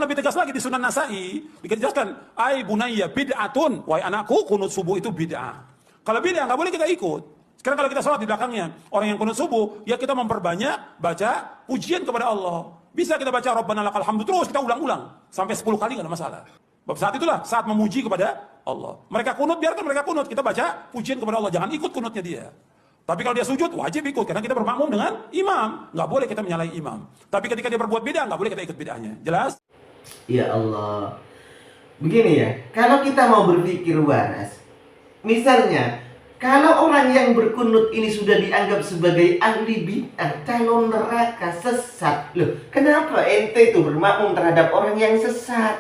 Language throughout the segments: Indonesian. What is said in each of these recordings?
lebih tegas lagi di Sunan Nasai, dijelaskan, ai bunayya bid'atun, wahai anakku, kunut subuh itu bid'ah. Kalau bid'ah nggak boleh kita ikut. Sekarang kalau kita sholat di belakangnya, orang yang kunut subuh, ya kita memperbanyak baca pujian kepada Allah. Bisa kita baca Rabbana lakal hamdu terus, kita ulang-ulang sampai 10 kali nggak ada masalah. Saat itulah saat memuji kepada Allah. Mereka kunut, biarkan mereka kunut, kita baca pujian kepada Allah, jangan ikut kunutnya dia. Tapi kalau dia sujud, wajib ikut, karena kita bermakmum dengan imam. Nggak boleh kita menyalahi imam. Tapi ketika dia berbuat bid'ah, nggak boleh kita ikut bid'ahnya. Jelas? Ya Allah. Begini ya, kalau kita mau berpikir waras, misalnya, kalau orang yang berkunut ini sudah dianggap sebagai ahli bid'ah, calon neraka, sesat. Loh, kenapa ente itu bermakmum terhadap orang yang sesat?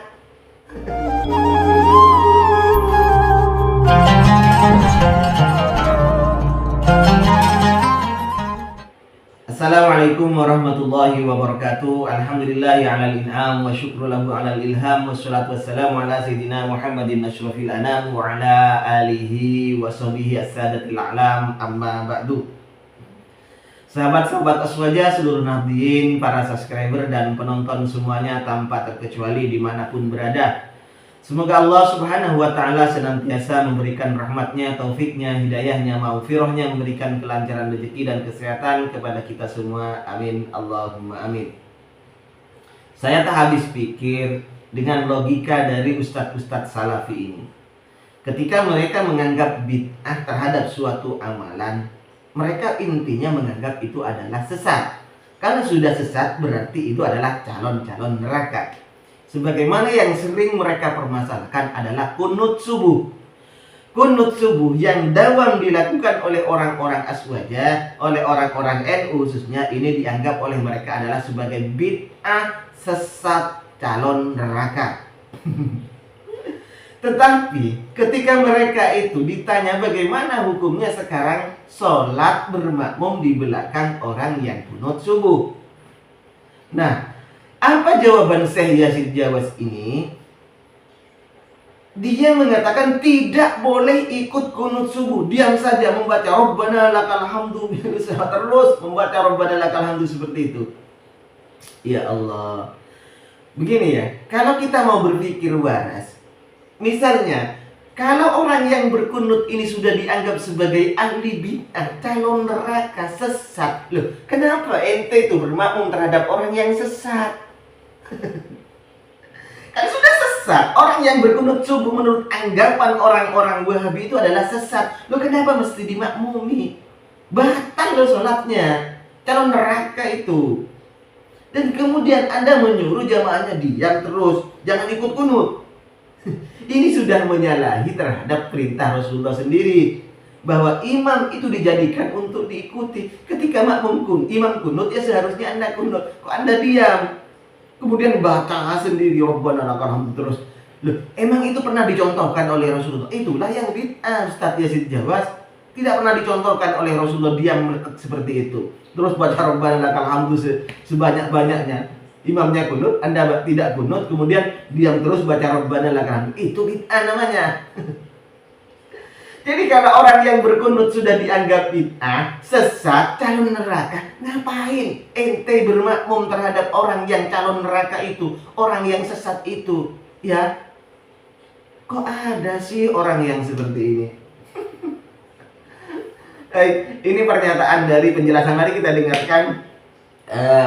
Assalamualaikum warahmatullahi wabarakatuh. Alhamdulillahi alal in'am wa syukru lahu alal ilham wa salatu wassalamu ala sayyidina Muhammadin asyrafil anam wa ala alihi wa sahbihi as-sadatil a'lam, amma ba'du. Sahabat-sahabat Aswaja, seluruh nahdien, para subscriber dan penonton semuanya tanpa terkecuali dimanapun berada, semoga Allah subhanahu wa ta'ala senantiasa memberikan rahmatnya, taufiknya, hidayahnya, maghfirahnya, memberikan kelancaran rezeki dan kesehatan kepada kita semua. Amin. Allahumma amin. Saya tak habis pikir dengan logika dari ustadz-ustadz salafi ini. Ketika mereka menganggap bid'ah terhadap suatu amalan, mereka intinya menganggap itu adalah sesat. Kalau sudah sesat berarti itu adalah calon-calon neraka. Sebagaimana yang sering mereka permasalahkan adalah kunut subuh. Kunut subuh yang dawam dilakukan oleh orang-orang Aswaja, oleh orang-orang NU khususnya, ini dianggap oleh mereka adalah sebagai bid'ah, sesat, calon neraka. Tetapi ketika mereka itu ditanya bagaimana hukumnya sekarang sholat bermakmum di belakang orang yang kunut subuh. Nah, apa jawaban Syekh Yazid Jawas ini? Dia mengatakan tidak boleh ikut kunut subuh. Diam saja membaca Rabbana lakal hamdu, terus membaca Rabbana lakal hamdu seperti itu. Ya Allah. Begini ya, kalau kita mau berpikir waras, misalnya, kalau orang yang berkunut ini sudah dianggap sebagai ahli bid'ah, calon neraka, sesat. Loh, kenapa ente itu bermakmum terhadap orang yang sesat? Kan sudah sesat. Orang yang berkunut subuh menurut anggapan orang-orang Wahabi itu adalah sesat. Loh, kenapa mesti dimakmumi? Batal loh sholatnya, calon neraka itu. Dan kemudian Anda menyuruh jamaahnya diam terus, jangan ikut kunut. Ini sudah menyalahi terhadap perintah Rasulullah sendiri, bahwa imam itu dijadikan untuk diikuti. Ketika imam kunut, ya seharusnya Anda kunut. Kok Anda diam? Kemudian baca sendiri Rabbana lakal hamdu terus. Loh, emang itu pernah dicontohkan oleh Rasulullah? Itulah yang bid'ah. Ustadz Yazid Jawas tidak pernah dicontohkan oleh Rasulullah diam seperti itu. Terus baca Rabbana lakal hamdu sebanyak-banyaknya. Imamnya kunut, Anda tidak kunut, kemudian diam terus baca Rabbana lakal hamdu. Itu bid'ah namanya. Jadi kalau orang yang berkunut sudah dianggap bid'ah, sesat, calon neraka, ngapain ente bermakmum terhadap orang yang calon neraka itu, orang yang sesat itu? Ya, kok ada sih orang yang seperti ini? Ini pernyataan dari penjelasan. Mari kita dengarkan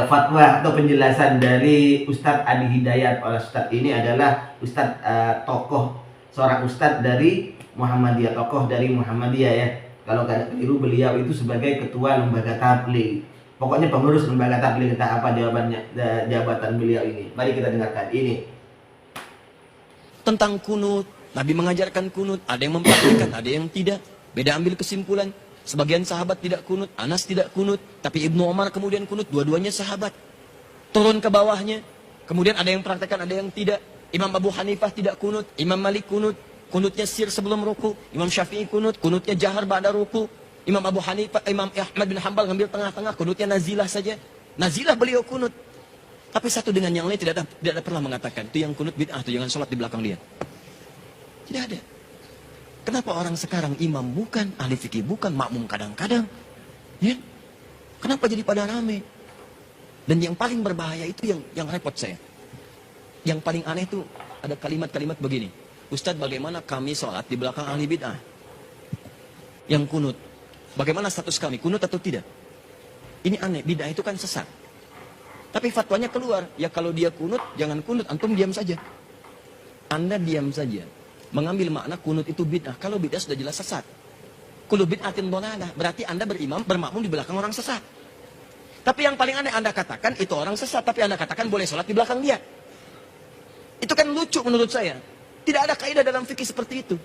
fatwa atau penjelasan dari Ustadz Adi Hidayat. Ustadz ini adalah Ustadz tokoh, seorang Ustadz dari Muhammadiyah, tokoh dari Muhammadiyah ya. Kalau tidak keliru, beliau itu sebagai ketua lembaga tabligh. Pokoknya pengurus lembaga tabligh. Entah apa jawabannya, jabatan beliau ini. Mari kita dengarkan ini. Tentang kunut, Nabi mengajarkan kunut. Ada yang mempraktikkan, ada yang tidak. Beda ambil kesimpulan. Sebagian sahabat tidak kunut, Anas tidak kunut, tapi Ibnu Umar kemudian kunut. Dua-duanya sahabat. Turun ke bawahnya. Kemudian ada yang praktekkan, ada yang tidak. Imam Abu Hanifah tidak kunut, Imam Malik kunut. Kunutnya sir sebelum ruku. Imam Syafi'i kunut, kunutnya jahar ba'da ruku. Imam Abu Hanifah, Imam Ahmad bin Hanbal ngambil tengah-tengah, kunutnya nazilah saja. Nazilah beliau kunut. Tapi satu dengan yang lain tidak ada pernah mengatakan itu yang kunut bid'ah, itu jangan sholat di belakang dia. Tidak ada. Kenapa orang sekarang imam bukan, ahli fikih bukan, makmum kadang-kadang? Ya? Kenapa jadi pada rame? Dan yang paling berbahaya itu yang repot saya. Yang paling aneh itu ada kalimat-kalimat begini. Ustadz, bagaimana kami sholat di belakang ahli bid'ah? Yang kunut. Bagaimana status kami? Kunut atau tidak? Ini aneh, bid'ah itu kan sesat. Tapi fatwanya keluar. Ya kalau dia kunut, jangan kunut. Antum diam saja. Anda diam saja. Mengambil makna kunut itu bid'ah. Kalau bid'ah sudah jelas sesat. Kullu bid'atin dhalalah. Berarti Anda bermakmum di belakang orang sesat. Tapi yang paling aneh Anda katakan itu orang sesat. Tapi Anda katakan boleh sholat di belakang dia. Itu kan lucu menurut saya. Tidak ada kaidah dalam fikih seperti itu.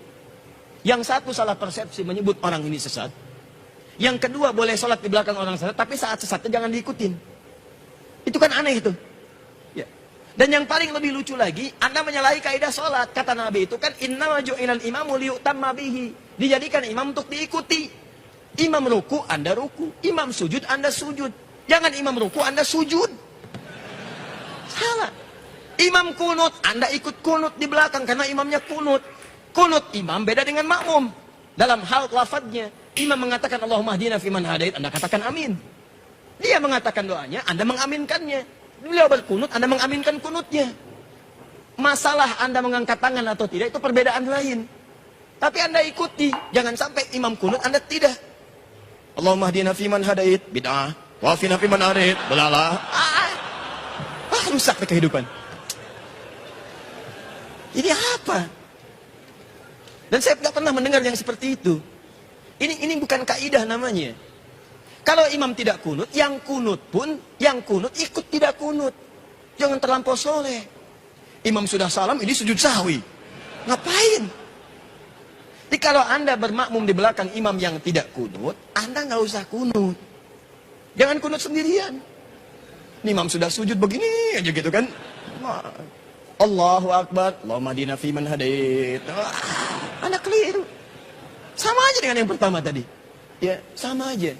Yang satu salah persepsi menyebut orang ini sesat. Yang kedua boleh sholat di belakang orang sesat. Tapi saat sesatnya jangan diikutin. Itu kan aneh itu. Ya. Dan yang paling lebih lucu lagi, Anda menyalahi kaidah sholat. Kata Nabi itu kan, innama ju'ilal imamu liyutamma bihi. Dijadikan imam untuk diikuti. Imam ruku, Anda ruku. Imam sujud, Anda sujud. Jangan imam ruku, Anda sujud. Salah. Imam kunut, Anda ikut kunut di belakang karena imamnya kunut. Kunut imam beda dengan makmum. Dalam hal lafadznya, imam mengatakan Allahumma hdina fiman hadait, Anda katakan amin. Dia mengatakan doanya, Anda mengaminkannya. Beliau berkunut, Anda mengaminkan kunutnya. Masalah Anda mengangkat tangan atau tidak itu perbedaan lain. Tapi Anda ikuti, jangan sampai imam kunut Anda tidak. Allahumma hdina fiman hadait, bid'ah. Wa afina fiman hadait, belalah. Rusak kehidupan. Ini apa? Dan saya tidak pernah mendengar yang seperti itu. Ini bukan kaidah namanya. Kalau imam tidak kunut, yang kunut pun, yang kunut ikut tidak kunut. Jangan terlampau soleh. Imam sudah salam, ini sujud sahwi. Ngapain? Jadi kalau Anda bermakmum di belakang imam yang tidak kunut, Anda nggak usah kunut. Jangan kunut sendirian. Ini imam sudah sujud begini aja gitu kan. Allahu Akbar, Allahumma hdina fiman hadait. Anda keliru. Sama aja dengan yang pertama tadi. Ya, sama aja.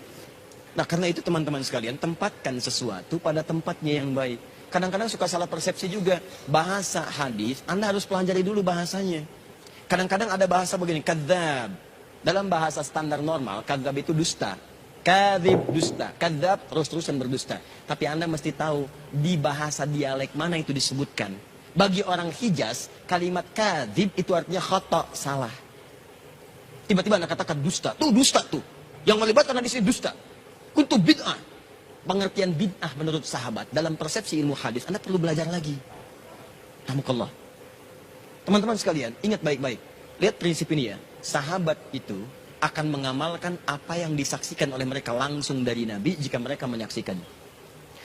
Nah, karena itu teman-teman sekalian, tempatkan sesuatu pada tempatnya yang baik. Kadang-kadang suka salah persepsi juga. Bahasa hadis, Anda harus pelajari dulu bahasanya. Kadang-kadang ada bahasa begini, kadzab. Dalam bahasa standar normal, kadzab itu dusta. Kadzib dusta, kadzab terus-terusan berdusta. Tapi Anda mesti tahu di bahasa dialek mana itu disebutkan. Bagi orang Hijaz, kalimat kadzib itu artinya khata, salah. Tiba-tiba Anda katakan dusta, tuh dusta tuh. Yang melibatkan di sini dusta. Kuntu bid'ah. Pengertian bid'ah menurut sahabat dalam persepsi ilmu hadis, Anda perlu belajar lagi. Alhamdulillah. Teman-teman sekalian, ingat baik-baik. Lihat prinsip ini ya. Sahabat itu akan mengamalkan apa yang disaksikan oleh mereka langsung dari Nabi jika mereka menyaksikannya.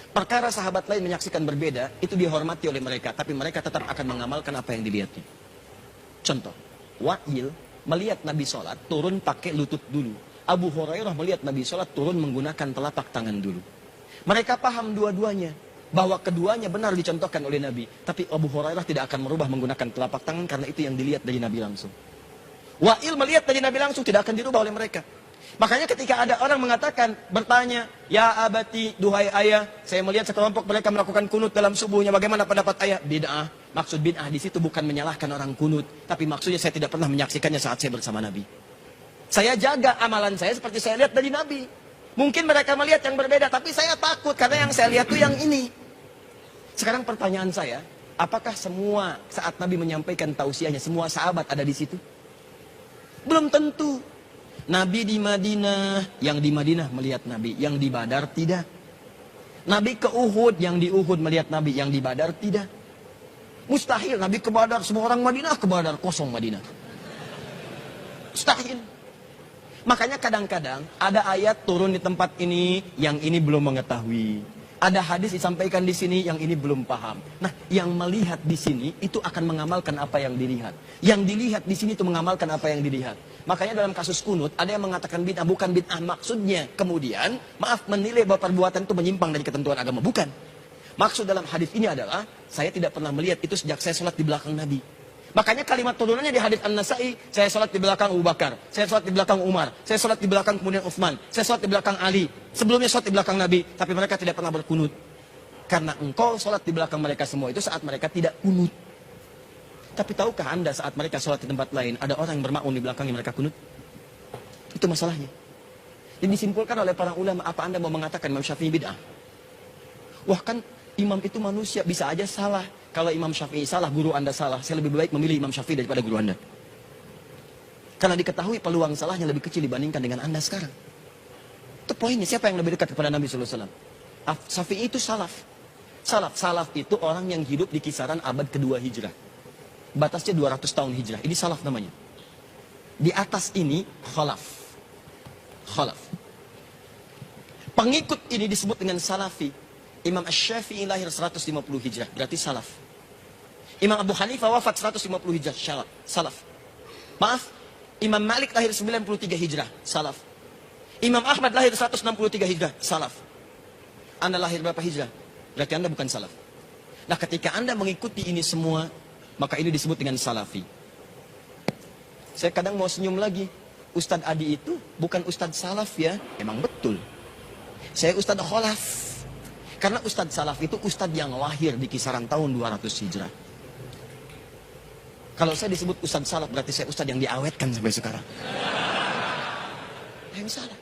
Perkara sahabat lain menyaksikan berbeda, itu dihormati oleh mereka, tapi mereka tetap akan mengamalkan apa yang dilihatnya. Contoh, Wa'il melihat Nabi sholat, turun pakai lutut dulu. Abu Hurairah melihat Nabi sholat, turun menggunakan telapak tangan dulu. Mereka paham dua-duanya, bahwa keduanya benar dicontohkan oleh Nabi. Tapi Abu Hurairah tidak akan merubah menggunakan telapak tangan, karena itu yang dilihat dari Nabi langsung. Wa'il melihat dari Nabi langsung, tidak akan dirubah oleh mereka. Makanya ketika ada orang mengatakan, bertanya, ya abati, duhai ayah, saya melihat sekelompok mereka melakukan kunut dalam subuhnya, bagaimana pendapat ayah? Bid'ah. Maksud bid'ah di situ bukan menyalahkan orang kunut, tapi maksudnya saya tidak pernah menyaksikannya saat saya bersama Nabi. Saya jaga amalan saya seperti saya lihat dari Nabi. Mungkin mereka melihat yang berbeda, tapi saya takut karena yang saya lihat itu yang ini. Sekarang pertanyaan saya, apakah semua saat Nabi menyampaikan tausiahnya, semua sahabat ada di situ? Belum tentu. Nabi di Madinah, yang di Madinah melihat Nabi, yang di Badar tidak. Nabi ke Uhud, yang di Uhud melihat Nabi, yang di Badar tidak. Mustahil Nabi ke Badar, semua orang Madinah ke Badar, kosong Madinah. Mustahil. Makanya kadang-kadang ada ayat turun di tempat ini, yang ini belum mengetahui. Ada hadis disampaikan di sini, yang ini belum paham. Nah, yang melihat di sini itu akan mengamalkan apa yang dilihat. Yang dilihat di sini itu mengamalkan apa yang dilihat. Makanya dalam kasus kunut, ada yang mengatakan bid'ah, bukan bid'ah maksudnya. Kemudian, maaf, menilai bahwa perbuatan itu menyimpang dari ketentuan agama. Bukan. Maksud dalam hadis ini adalah, saya tidak pernah melihat itu sejak saya sholat di belakang Nabi. Makanya kalimat turunannya di hadis An-Nasa'i, saya sholat di belakang Abu Bakar, saya sholat di belakang Umar, saya sholat di belakang kemudian Utsman, saya sholat di belakang Ali. Sebelumnya sholat di belakang Nabi, tapi mereka tidak pernah berkunut. Karena engkau sholat di belakang mereka semua itu saat mereka tidak kunut. Tapi tahukah Anda saat mereka sholat di tempat lain, ada orang yang bermakmum di belakangnya mereka kunut? Itu masalahnya. Jadi disimpulkan oleh para ulama, apa Anda mau mengatakan Imam Syafi'i bid'ah? Wah kan imam itu manusia, bisa aja salah. Kalau Imam Syafi'i salah, guru Anda salah, saya lebih baik memilih Imam Syafi'i daripada guru Anda. Karena diketahui peluang salahnya lebih kecil dibandingkan dengan Anda sekarang. Itu poinnya, siapa yang lebih dekat kepada Nabi SAW? Syafi'i itu salaf. Salaf itu orang yang hidup di kisaran abad kedua hijrah. Batasnya 200 tahun hijrah. Ini salaf namanya. Di atas ini khalaf. Pengikut ini disebut dengan salafi. Imam Asy-Syafi'i lahir 150 hijrah, berarti salaf. Imam Abu Hanifah wafat 150 hijrah, salaf. Maaf, Imam Malik lahir 93 hijrah, salaf. Imam Ahmad lahir 163 hijrah, salaf. Anda lahir berapa hijrah? Berarti Anda bukan salaf. Nah, ketika Anda mengikuti ini semua, maka ini disebut dengan salafi. Saya kadang mau senyum lagi. Ustadz Adi itu bukan Ustadz salaf ya. Emang betul. Saya Ustadz kholaf. Karena Ustadz salaf itu Ustadz yang lahir di kisaran tahun 200 hijrah. Kalau saya disebut Ustadz salaf, berarti saya Ustadz yang diawetkan sampai sekarang. Yang salah.